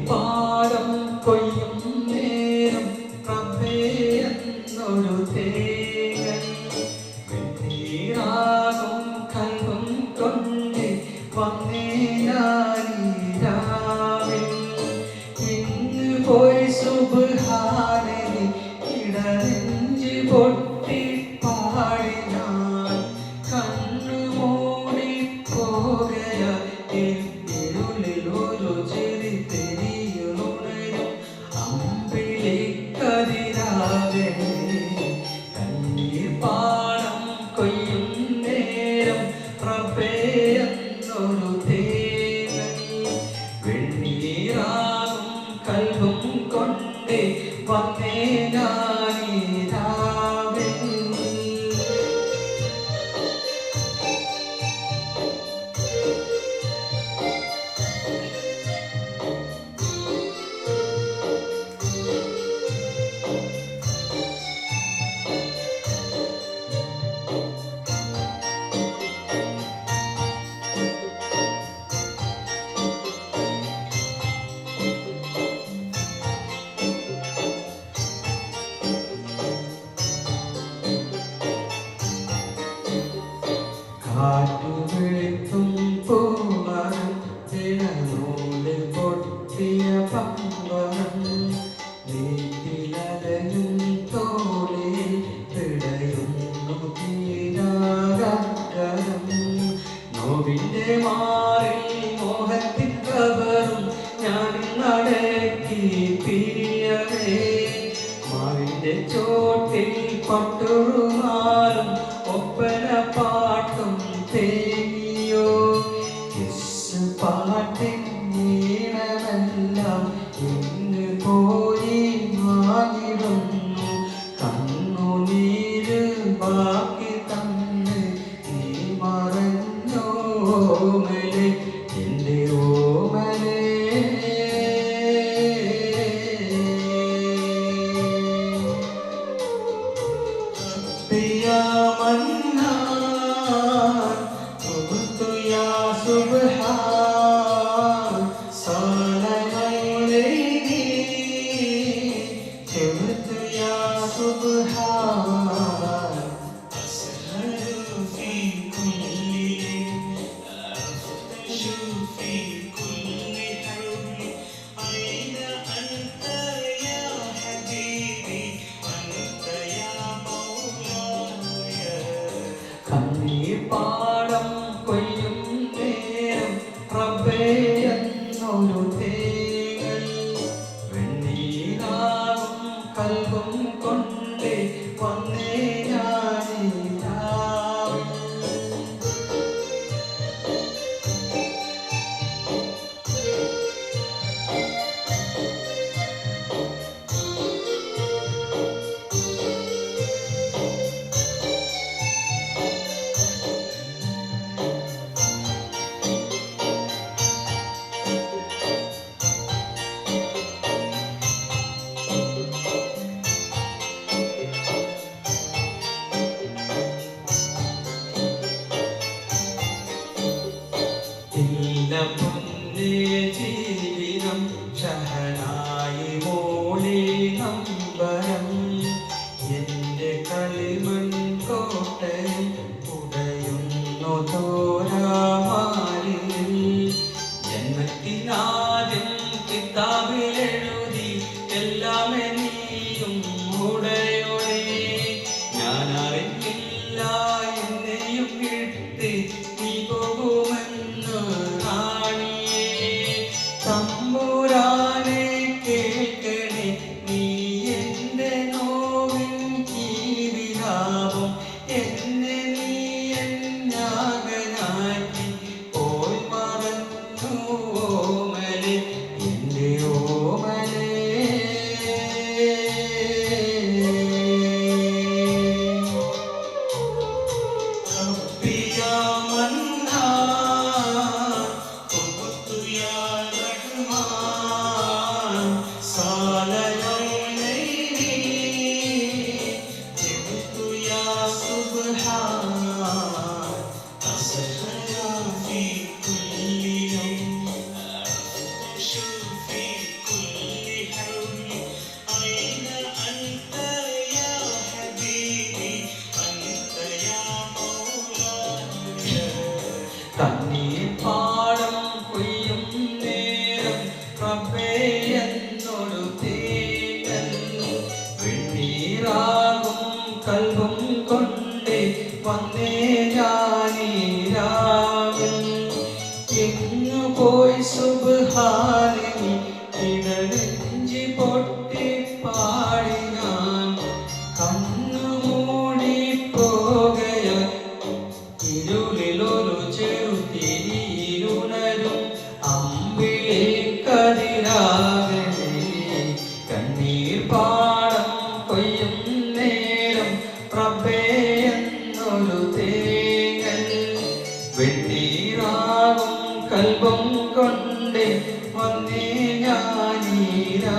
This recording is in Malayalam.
പാടം കൊയ്യും നേരം റബ്ബേ എന്നൊരു തേങ്ങൽ വെണ്ണീറാകും കൽവും കൊണ്ട് വന്നേ ഞാനീരാവിൽ ഇന്ന് പോയി സുബ്ഹാനനി ഇടനെഞ്ച് പൊട്ടി പാടി ഞാൻ കണ്ണു മൂടി പോകയ ഇരുളിലൊരു ചെറി തെരിയുണരും അമ്പിളിക്കതിരാവേ കണ്ണീർ പാടം കൊയ്യും നേരം റബ്ബേ എന്നൊരു തേങ്ങൽ വെണ്ണീറാകും കൽവും കൊണ്ട് വന്നേ ഞാനീരാവേ കാറ്റുവെളുത്തും പൂമരം തിളനൂല് പൊട്ടിയ പമ്പരം നീറ്റിലലയും തോളിൽ പിടയുന്നു തീരാകരം നോവിൻ്റെ മാറിൽ മോഹത്തിൻ കവറും ഞാൻ നടക്കി പിരിയവേ മാവിൻ്റെ ചോട്ടിൽ പട്ടുറുമാറും ഒപ്പന പാട്ടും തേങ്ങിയോ യെസ് പാട്ടിൻ നീളമെല്ലാം ഇന്ന് പോയി വാങ്ങിടുന്നു കണ്ണുനീര് ബാക്കി തന്ന് നീ മറഞ്ഞോ ഓമലെ എൻ്റെ ഓമലേ يا منان تبت يا سبحان صال ليلي تبت يا سبحان أسهر في كل ليل أفتش في كل حول أين أنت يا حبيبي أنت يا കണ്ണീർ പാടം കൊയ്യും നേരം റബ്ബേ എന്നൊരു തേങ്ങൽ വെണ്ണീറാകും കൽവും കൊണ്ട് വന്നേ ഞാനീരാവിൽ പൊന്നേ ജീവിതം ഷഹനായി മോളി നമ്പരം എൻ്റെ കളിമൺ കോട്ടയം ഉടയുന്നു തോരാമാരിൽ ജന്മത്തിനാദ്യം കിതാബിലെഴുതി എല്ലാം നീയും ഉടയോടെ ഞാനറിഞ്ഞില്ല എന്നെയും വിട്ട് നീ പോകുമെന്ന് തമ്പുരാനെ കേൾക്കണേ നീ എൻ്റെ നോവിൻ ജീവിതാപം എന്നെ നീ എന്നാകനാക്കി പോയി മറന്നു ഓമലെ എൻ്റെ ഓമലേ سبحان വെണ്ണീറാകും കൽബം കൊണ്ട് വന്നേ ഞാനീരാ